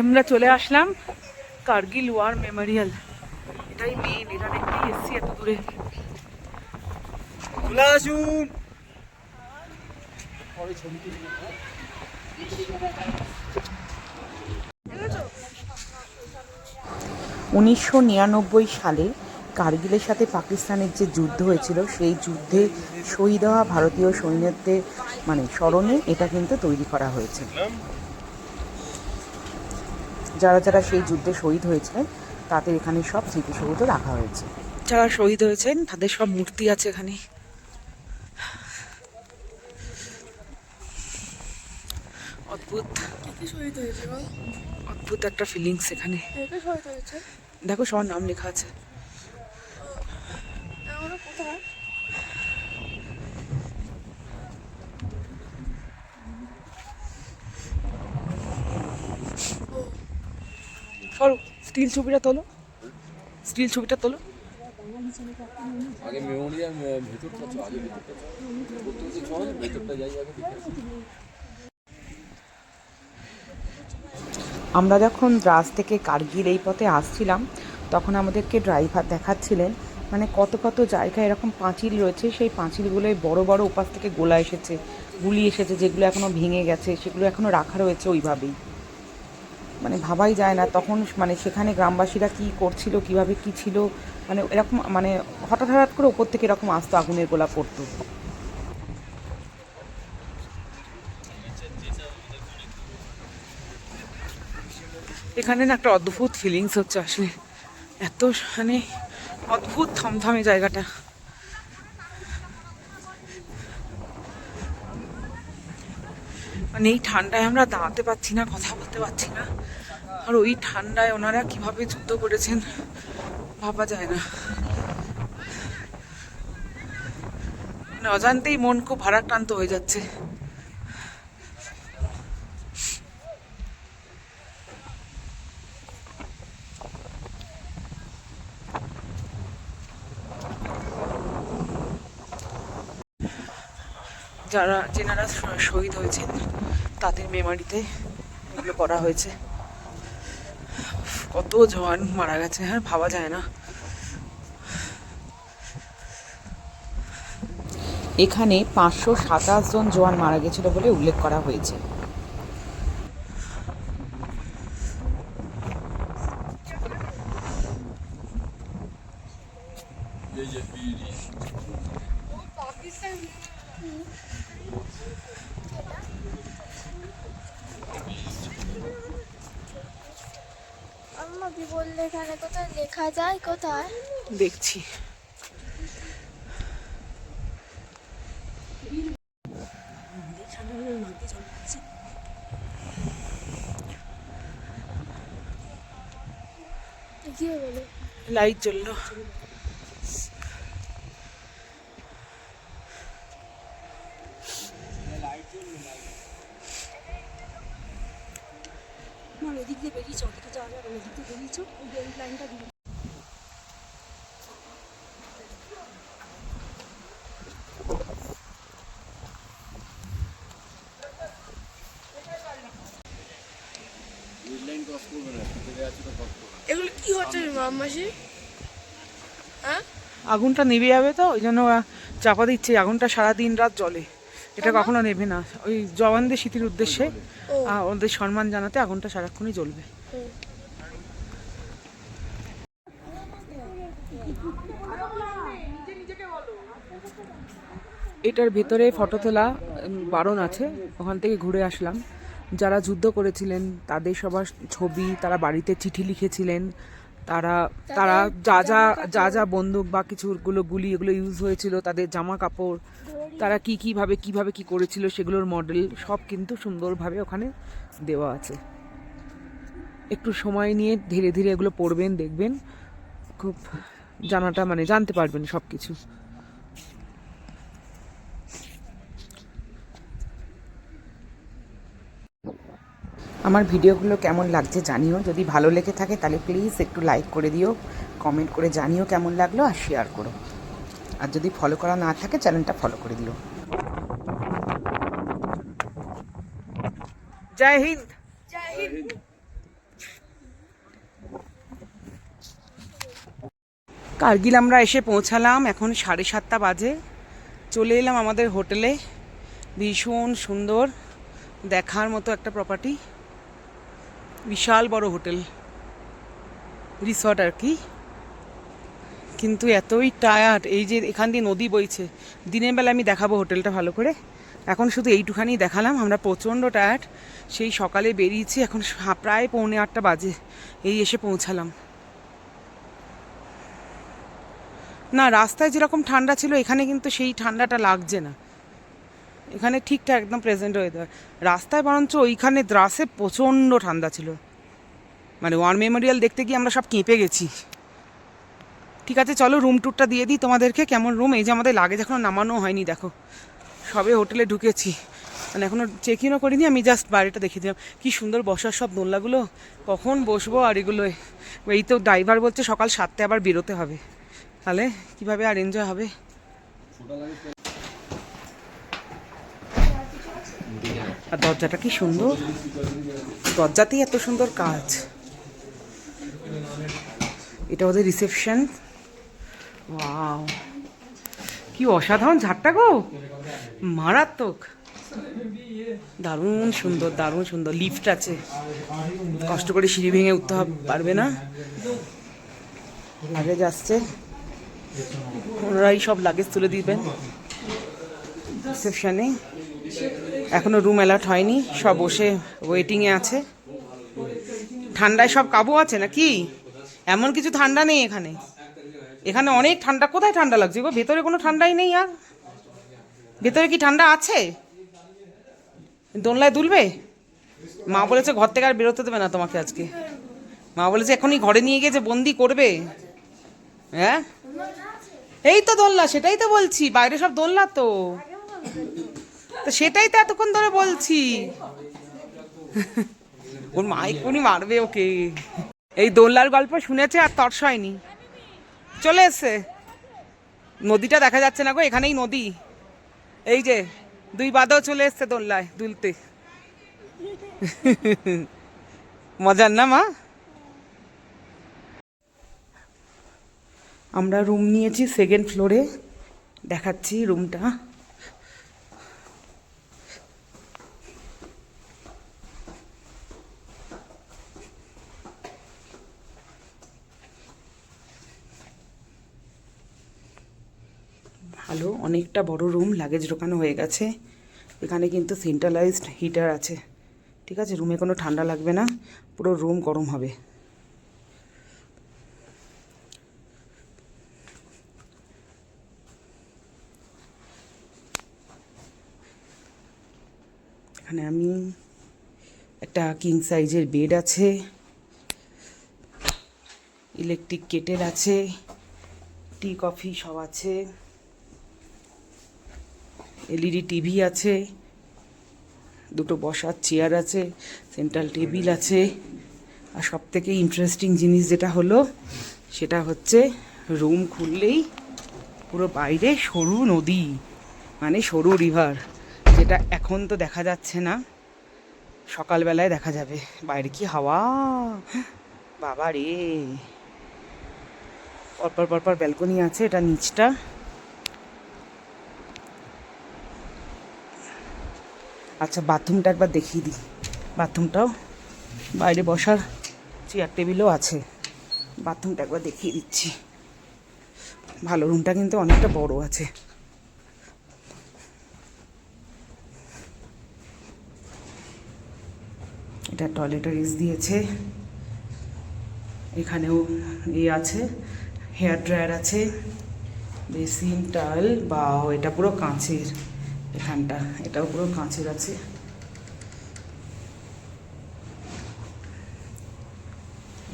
আমরা চলে আসলাম Kargil war Memorial. এটাই মেন, এটা দেখতেই এসছি এত দূরে। চলে আসুন। 1999 সালে কার্গিলের সাথে পাকিস্তানের যে যুদ্ধ হয়েছিল, সেই যুদ্ধে শহীদ হওয়া ভারতীয় সৈন্যদের স্মরণে এটা কিন্তু তৈরি করা হয়েছে। যারা যারা সেই যুদ্ধে শহীদ হয়েছিলেন তাদের এখানে সব স্মৃতিসৌধ রাখা হয়েছে। যারা শহীদ হয়েছেন তাদের সব মূর্তি আছে এখানে। অদ্ভুত অদ্ভুত একটা ফিলিংস এখানে। দেখো সবার নাম লেখা আছে। সরো, স্টিল ছবিটা তোলো, স্টিল ছবিটা তোলো। আগে মেমোরিয়াল ভেতরটা চল, আগে ভেতরটা চল, ভেতরটা যাই আগে দেখে। আমরা যখন দ্রাস থেকে কার্গিল এই পথে আসছিলাম তখন আমাদেরকে ড্রাইভার দেখাচ্ছিলেন কত কত জায়গায় এরকম পাঁচিল রয়েছে, সেই পাঁচিলগুলোয় বড় বড় উপাস থেকে গোলা এসেছে, গুলি এসেছে, যেগুলো এখনও ভেঙে গেছে, সেগুলো এখনও রাখা রয়েছে ওইভাবেই। ভাবাই যায় না তখন সেখানে গ্রামবাসীরা কী করছিল, কিভাবে কী ছিল, এরকম হঠাৎ হঠাৎ করে ওপর থেকে এরকম আসতো, আগুনের গোলা পড়তো। এখানে না একটা অদ্ভুত ফিলিংস হচ্ছে আসলে, এত অদ্ভুত থমথমে জায়গাটা। এই ঠান্ডায় আমরা দাঁড়াতে পারছি না, কথা বলতে পারছি না, আর ওই ঠান্ডায় ওনারা কিভাবে যুদ্ধ করেছেন ভাবা যায় না। অজান্তেই মন খুব ভারাক্রান্ত হয়ে যাচ্ছে। যেনারা শহীদ হয়েছেন তাদের মেমোরিতে এগুলো করা হয়েছে। কত জওয়ান মারা গেছে, হ্যাঁ ভাবা যায় না। এখানে 527 জন জওয়ান মারা গেছিল বলে উল্লেখ করা হয়েছে। বললে এখানে কোথায় লেখা যায়, কোথায় দেখছি। লাইট জ্বললো। ওদিক দিয়ে বেরিয়েছ, ওদিকে যাওয়া যাবে, ওদিক দিয়ে বেরিয়েছ, ওই লাইনটা দিয়ে। এগুলো কি হচ্ছে মাসি? হ্যাঁ, আগুনটা নিভে যাবে তো ওই জন্য চাপা দিচ্ছে। আগুনটা সারাদিন রাত জ্বলে, এটা কখনো নেভে না। ওই জওয়ানদের স্মৃতির উদ্দেশ্যে ওদের সম্মান জানাতে আগুনটা সারাক্ষণই জ্বলবে। এটার ভেতরে ফটো তোলা বারণ আছে, ওখান থেকে ঘুরে আসলাম। যারা যুদ্ধ করেছিলেন তাদের সবার ছবি, তারা বাড়িতে চিঠি লিখেছিলেন, তারা তারা যা যা বন্দুক বা কিছুগুলো গুলি এগুলো ইউজ হয়েছিল, তাদের জামা কাপড়, তারা কিভাবে কি করেছিল সেগুলোর মডেল সব কিন্তু সুন্দরভাবে ওখানে দেওয়া আছে। একটু সময় নিয়ে ধীরে ধীরে এগুলো পড়বেন, দেখবেন, খুব জানাটা জানতে পারবেন সব কিছু। আমার ভিডিওগুলো কেমন লাগছে জানিও। যদি ভালো লেগে থাকে তাহলে প্লিজ একটু লাইক করে দিও, কমেন্ট করে জানিও কেমন লাগলো, আর শেয়ার করো। আর যদি ফলো করা না থাকে চ্যানেলটা ফলো করে দিও। জয় হিন্দ। কার্গিল আমরা এসে পৌঁছালাম, এখন 7:30 বাজে। চলে এলাম আমাদের হোটেলে। ভীষণ সুন্দর দেখার মতো একটা প্রপার্টি, বিশাল বড় হোটেল, রিসর্ট আর কি। কিন্তু এতই টায়ার্ড, এই যে এখান দিয়ে নদী বইছে, দিনের বেলা আমি দেখাবো হোটেলটা ভালো করে, এখন শুধু এইটুখানি দেখালাম। আমরা প্রচণ্ড টায়ার্ড, সেই সকালে বেরিয়েছি, এখন প্রায় 7:45 বাজে, এই এসে পৌঁছালাম। না, রাস্তায় যেরকম ঠান্ডা ছিল এখানে কিন্তু সেই ঠান্ডাটা লাগছে না, এখানে ঠিকঠাক একদম প্রেজেন্ট ওয়েদার। রাস্তায় বরঞ্চ ওইখানে দ্রাসে প্রচণ্ড ঠান্ডা ছিল, মানে ওয়ার মেমোরিয়াল দেখতে গিয়ে আমরা সব কেঁপে গেছি। ঠিক আছে, চলো রুম ট্যুরটা দিয়ে দিই তোমাদেরকে, কেমন রুম। এই যে আমাদের লাগেজ এখনও নামানো হয়নি, দেখো সবে হোটেলে ঢুকেছি, মানে এখনও চেক ইনও করিনি, আমি জাস্ট বাড়িটা দেখিয়ে দিলাম। কি সুন্দর বসার সব দোলনাগুলো, কখন বসবো। আর এগুলো এই তো ড্রাইভার বলছে সকাল 7টায় আবার বেরোতে হবে, তাহলে কীভাবে আর এনজয় হবে। আর দরজাটা কি সুন্দর, দরজাতেই এত সুন্দর কাজ। এটা ওদের রিসেপশন। ওয়াও, কি অসাধারণ ঝাড়টা গো, মারাত্মক, দারুণ সুন্দর, দারুণ সুন্দর। লিফট আছে, কষ্ট করে সিঁড়ি ভেঙে উঠতে পারবে না। লাগেজ আসছে, ওনারাই সব লাগেজ তুলে দিবেন রিসেপশনে। এখনো রুম অ্যালার্ট হয়নি, সব বসে ওয়েটিংয়ে আছে। ঠান্ডায় সব কাবু আছে নাকি? এমন কিছু ঠান্ডা নেই এখানে, এখানে অনেক ঠান্ডা। কোথায় ঠান্ডা লাগছে গো? ভেতরে কোনো ঠান্ডাই নেই। আর ভেতরে কি ঠান্ডা আছে? দোলনায় দুলবে? মা বলেছে ঘর থেকে আর বেরোতে দেবে না তোমাকে আজকে। মা বলেছে এখনই ঘরে নিয়ে গিয়ে যে বন্দি করবে। হ্যাঁ, এই তো দোলনা, সেটাই তো বলছি, বাইরে সব দোলনা তো, সেটাই তো এতক্ষণ ধরে বলছি। ওর মা এক্ষুনি মারবে ওকে। এই দোলনার গল্প শুনেছে আর তর্স হয়নি, চলে এসছে। নদীটা দেখা যাচ্ছে না গো, এখানেই নদী। এই যে 2 বাদাও চলে এসছে দোলনায় দুলতে। মজার না মা? আমরা রুম নিয়েছি 2nd ফ্লোরে, দেখাচ্ছি রুমটা। ভালো, অনেকটা বড় রুম, লাগেজ ঢোকানো হয়ে গেছে। এখানে কিন্তু সেন্ট্রালাইজড হিটার আছে, ঠিক আছে? রুমে কোনো ঠান্ডা লাগবে না, পুরো রুম গরম হবে। এখানে আমি একটা কিং সাইজের বেড আছে, ইলেকট্রিক কেটেল আছে, টি কফি সব আছে, এলইডি টিভি আছে, 2টো বসার চেয়ার আছে, সেন্ট্রাল টেবিল আছে। আর সব থেকে ইন্টারেস্টিং জিনিস যেটা হলো সেটা হচ্ছে রুম খুললেই পুরো বাইরে সরু নদী, মানে সরু রিভার, যেটা এখন তো দেখা যাচ্ছে না, সকালবেলায় দেখা যাবে। বাইরে কি হাওয়া বাবা রে! পরপর পরপর ব্যালকনি আছে, এটা নিচটা। আচ্ছা, বাথরুমটা একবার দেখিয়ে দিই। বাথরুমটাও, বাইরে বসার চেয়ার টেবিলও আছে, বাথরুমটা একবার দেখিয়ে দিচ্ছি। ভালো, রুমটা কিন্তু অনেকটা বড় আছে। এটা টয়লেটারিজ দিয়েছে, এখানেও আছে, হেয়ার ড্রায়ার আছে, বেসিন, টাওয়েল। বা এটা পুরো কাঁচের, এখানটা এটাও পুরো কাঁচের আছে।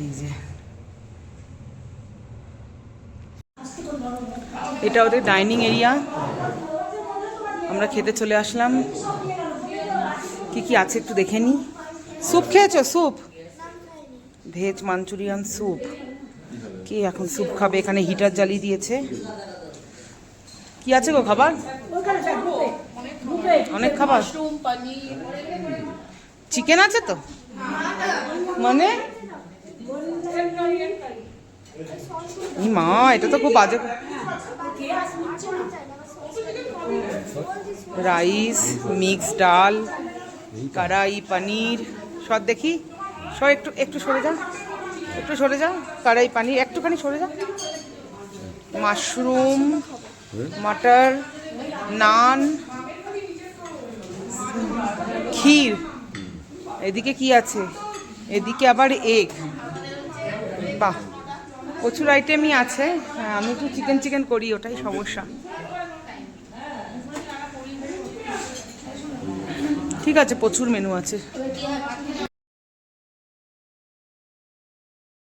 এই যে এটা ওদের ডাইনিং এরিয়া, আমরা খেতে চলে আসলাম। কি কি আছে একটু দেখে নিই। স্যুপ খেয়েছো? Soup, veg Manchurian soup. কি এখন স্যুপ খাবে? এখানে হিটার জ্বালিয়ে দিয়েছে। কি আছে গো খাবার? অনেক খাবার। চিকেন আছে তো, মানে ই মা, এটা তো খুব বাজে। রাইস, মিক্স ডাল, কড়াই পনির, সব দেখি, সব একটু একটু সরে যা, একটু সরে যা, কড়াই পনির একটুখানি সরে যা, মাশরুম, মটর, নান, ক্ষীর, এদিকে কি আছে, এদিকে আবার এগ, বাহ প্রচুর আইটেমই আছে। হ্যাঁ, আমি একটু চিকেন চিকেন করি, ওটাই সমস্যা। ঠিক আছে, প্রচুর মেনু আছে।